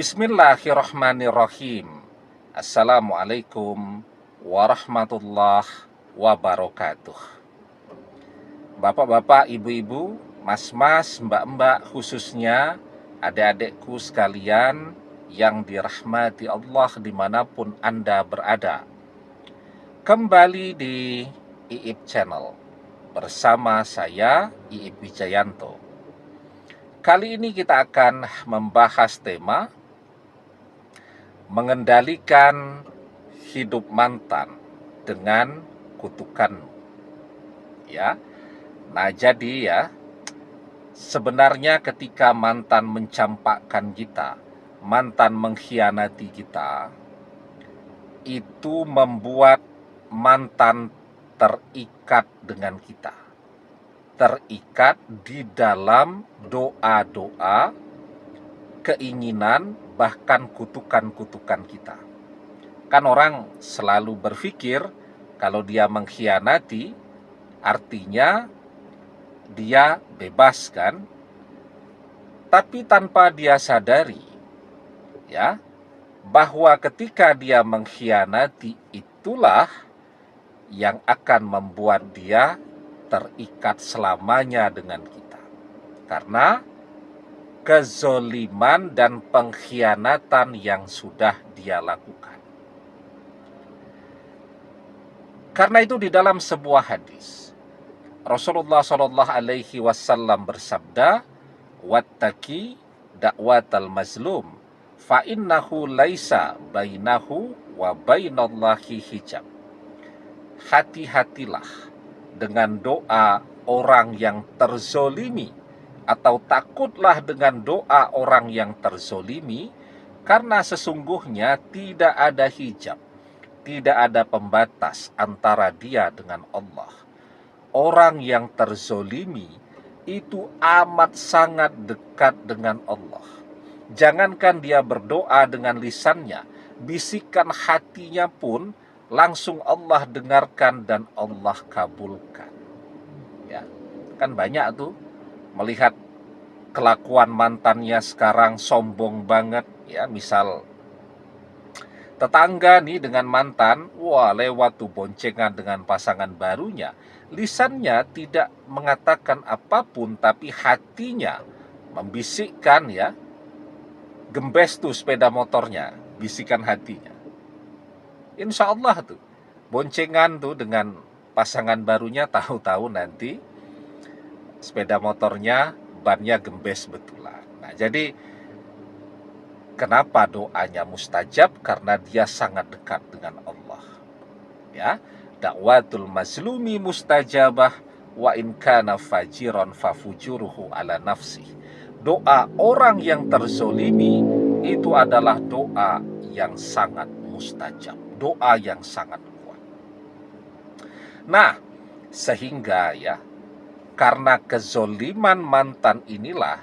Bismillahirrahmanirrahim. Assalamualaikum warahmatullahi wabarakatuh. Bapak-bapak, ibu-ibu, mas-mas, mbak-mbak, khususnya adik-adikku sekalian yang dirahmati Allah dimanapun Anda berada. Kembali di Iip Channel bersama saya, Iip Wijayanto. Kali ini kita akan membahas tema mengendalikan hidup mantan dengan kutukanmu. Ya. Nah, jadi sebenarnya ketika mantan mencampakkan kita, mantan mengkhianati kita, itu membuat mantan terikat dengan kita. Terikat di dalam doa-doa, keinginan, bahkan kutukan-kutukan kita. Kan orang selalu berpikir kalau dia mengkhianati, artinya dia bebas kan? Tapi tanpa dia sadari, bahwa ketika dia mengkhianati itulah yang akan membuat dia terikat selamanya dengan kita. Karena kezoliman dan pengkhianatan yang sudah dia lakukan. Karena itu di dalam sebuah hadis Rasulullah SAW bersabda, "Wattaqi da'watal mazlum, fa innahu laisa bainahu wa bainallahi hijab." Hati-hatilah dengan doa orang yang terzolimi, atau takutlah dengan doa orang yang terzolimi, karena sesungguhnya tidak ada hijab, tidak ada pembatas antara dia dengan Allah. Orang yang terzolimi itu amat sangat dekat dengan Allah. Jangankan dia berdoa dengan lisannya, bisikan hatinya pun langsung Allah dengarkan dan Allah kabulkan. Ya, kan banyak tuh melihat kelakuan mantannya sekarang sombong banget, misal tetangga nih dengan mantan, lewat tuh boncengan dengan pasangan barunya. Lisannya tidak mengatakan apapun, tapi hatinya membisikkan, gembes tuh sepeda motornya, bisikan hatinya. Insya Allah tuh boncengan tuh dengan pasangan barunya, tahu-tahu nanti sepeda motornya bannya gembes betulan. Nah, jadi kenapa doanya mustajab? Karena dia sangat dekat dengan Allah. Dakwatul mazlumi mustajabah wa in kana fajiran fafujuruhu ala nafsi. Doa orang yang terzolimi itu adalah doa yang sangat mustajab, doa yang sangat kuat. Nah, sehingga karena kezoliman mantan inilah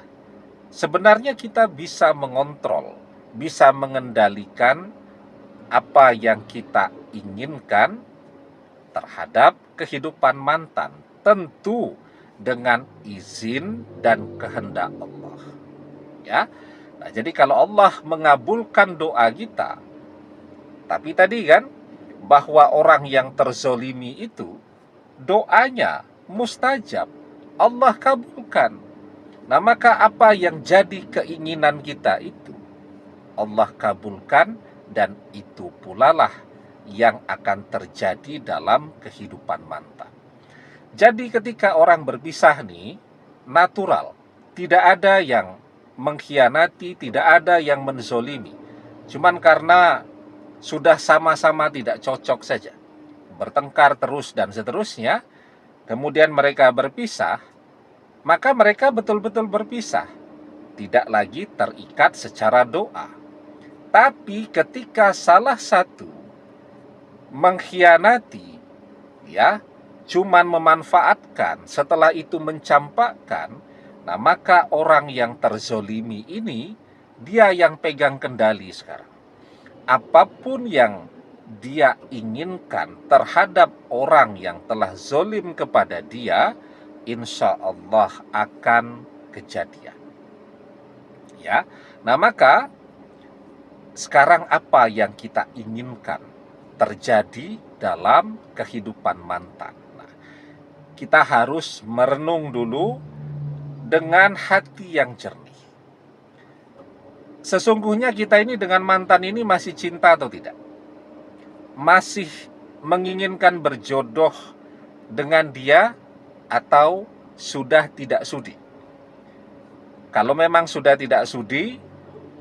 sebenarnya kita bisa mengontrol, bisa mengendalikan apa yang kita inginkan terhadap kehidupan mantan, tentu dengan izin dan kehendak Allah. Nah, jadi kalau Allah mengabulkan doa kita, tapi tadi kan bahwa orang yang terzolimi itu doanya mustajab, Allah kabulkan. Nah, maka apa yang jadi keinginan kita itu Allah kabulkan, dan itu pula lah yang akan terjadi dalam kehidupan mantan. Jadi ketika orang berpisah nih, natural, tidak ada yang mengkhianati, tidak ada yang menzolimi. Cuman karena sudah sama-sama tidak cocok saja, bertengkar terus dan seterusnya, kemudian mereka berpisah, maka mereka betul-betul berpisah, tidak lagi terikat secara doa. Tapi ketika salah satu mengkhianati, cuman memanfaatkan, setelah itu mencampakkan, nah maka orang yang terzolimi ini, dia yang pegang kendali sekarang. Apapun yang dia inginkan terhadap orang yang telah zolim kepada dia, insya Allah akan kejadian. Nah, maka sekarang apa yang kita inginkan terjadi dalam kehidupan mantan? Nah, kita harus merenung dulu dengan hati yang jernih. Sesungguhnya kita ini dengan mantan ini masih cinta atau tidak? Masih menginginkan berjodoh dengan dia atau sudah tidak sudi? Kalau memang sudah tidak sudi,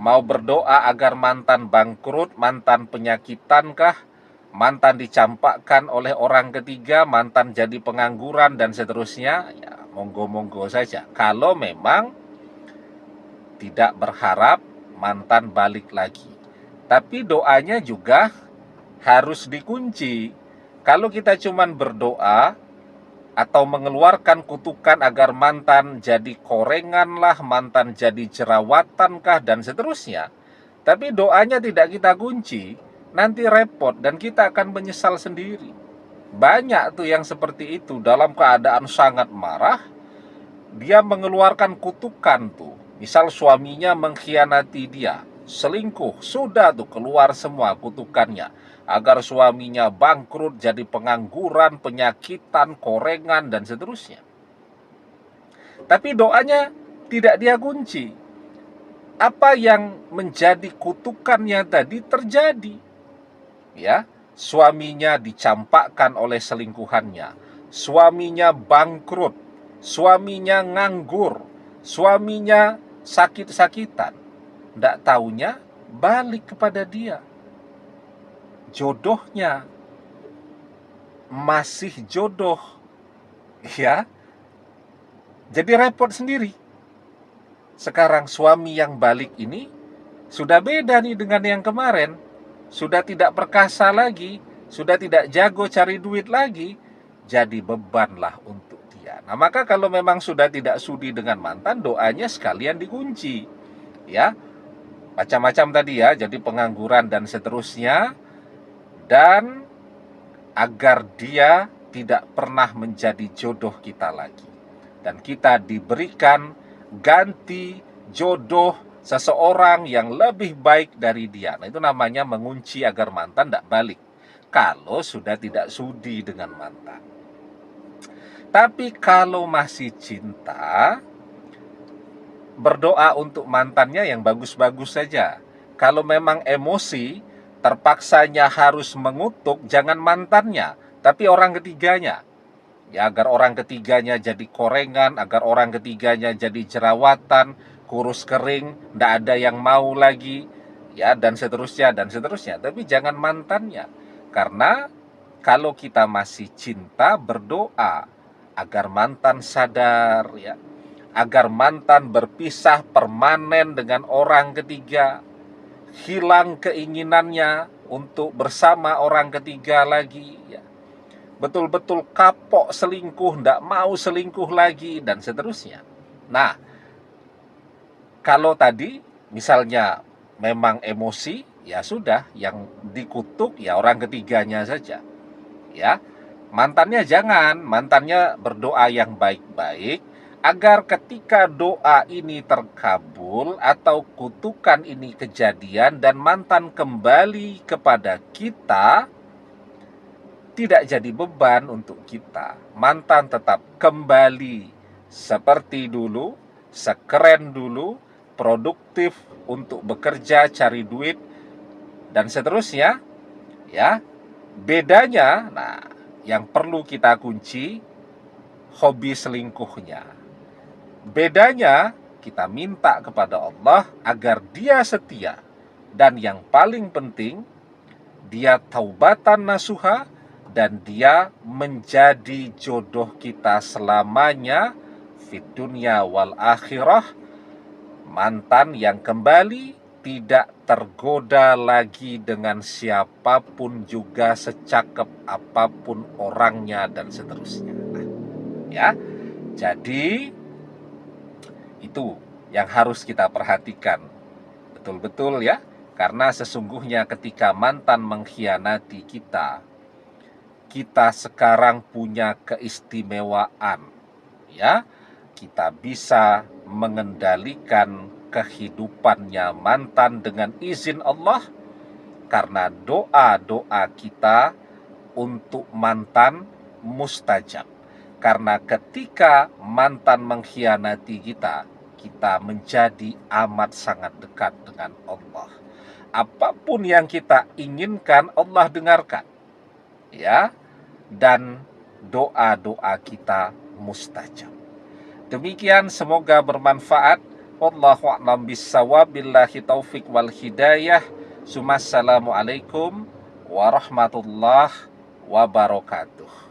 mau berdoa agar mantan bangkrut, mantan penyakitankah, mantan dicampakkan oleh orang ketiga, mantan jadi pengangguran dan seterusnya, ya monggo-monggo saja. Kalau memang tidak berharap mantan balik lagi. Tapi doanya juga harus dikunci. Kalau kita cuman berdoa atau mengeluarkan kutukan agar mantan jadi korengan lah, mantan jadi jerawatan kah, dan seterusnya, tapi doanya tidak kita kunci, nanti repot dan kita akan menyesal sendiri. Banyak tuh yang seperti itu, dalam keadaan sangat marah, dia mengeluarkan kutukan tuh. Misal suaminya mengkhianati dia, selingkuh, sudah tuh keluar semua kutukannya. Agar suaminya bangkrut, jadi pengangguran, penyakitan, korengan, dan seterusnya. Tapi doanya tidak dia kunci. Apa yang menjadi kutukannya tadi terjadi. Ya, suaminya dicampakkan oleh selingkuhannya. Suaminya bangkrut, suaminya nganggur, suaminya sakit-sakitan. Tidak taunya balik kepada dia. Jodohnya masih jodoh, ya. Jadi repot sendiri. Sekarang suami yang balik ini sudah beda nih dengan yang kemarin. Sudah tidak perkasa lagi, sudah tidak jago cari duit lagi. Jadi bebanlah untuk dia. Nah, maka kalau memang sudah tidak sudi dengan mantan, doanya sekalian dikunci. Ya, macam-macam tadi ya, jadi pengangguran dan seterusnya. Dan agar dia tidak pernah menjadi jodoh kita lagi. Dan kita diberikan ganti jodoh seseorang yang lebih baik dari dia. Nah, itu namanya mengunci agar mantan tidak balik. Kalau sudah tidak sudi dengan mantan. Tapi kalau masih cinta, berdoa untuk mantannya yang bagus-bagus saja. Kalau memang emosi, terpaksanya harus mengutuk, jangan mantannya, tapi orang ketiganya. Ya, agar orang ketiganya jadi korengan, agar orang ketiganya jadi jerawatan, kurus kering, tidak ada yang mau lagi, ya, dan seterusnya, dan seterusnya. Tapi jangan mantannya. Karena kalau kita masih cinta, berdoa agar mantan sadar, ya, agar mantan berpisah permanen dengan orang ketiga, hilang keinginannya untuk bersama orang ketiga lagi, ya. Betul-betul kapok selingkuh, tidak mau selingkuh lagi, dan seterusnya. Nah, kalau tadi misalnya memang emosi, ya sudah, yang dikutuk ya orang ketiganya saja. Ya, mantannya jangan, mantannya berdoa yang baik-baik, agar ketika doa ini terkabul atau kutukan ini kejadian dan mantan kembali kepada kita, tidak jadi beban untuk kita. Mantan tetap kembali seperti dulu, sekeren dulu, produktif untuk bekerja, cari duit, dan seterusnya. Ya, bedanya, nah, yang perlu kita kunci, hobi selingkuhnya. Bedanya, kita minta kepada Allah agar dia setia. Dan yang paling penting, dia taubatan nasuha, dan dia menjadi jodoh kita selamanya, fid dunya wal akhirah. Mantan yang kembali tidak tergoda lagi dengan siapapun juga, secakep apapun orangnya, dan seterusnya. Ya, jadi itu yang harus kita perhatikan betul-betul ya, karena sesungguhnya ketika mantan mengkhianati kita, kita sekarang punya keistimewaan, ya. Kita bisa mengendalikan kehidupannya mantan dengan izin Allah, karena doa-doa kita untuk mantan mustajab. Karena ketika mantan mengkhianati kita, kita menjadi amat sangat dekat dengan Allah. Apapun yang kita inginkan, Allah dengarkan. Ya, dan doa-doa kita mustajab. Demikian, semoga bermanfaat. Wallahu a'lam bissawab, billahi taufik wal hidayah. Assalamualaikum warahmatullahi wabarakatuh.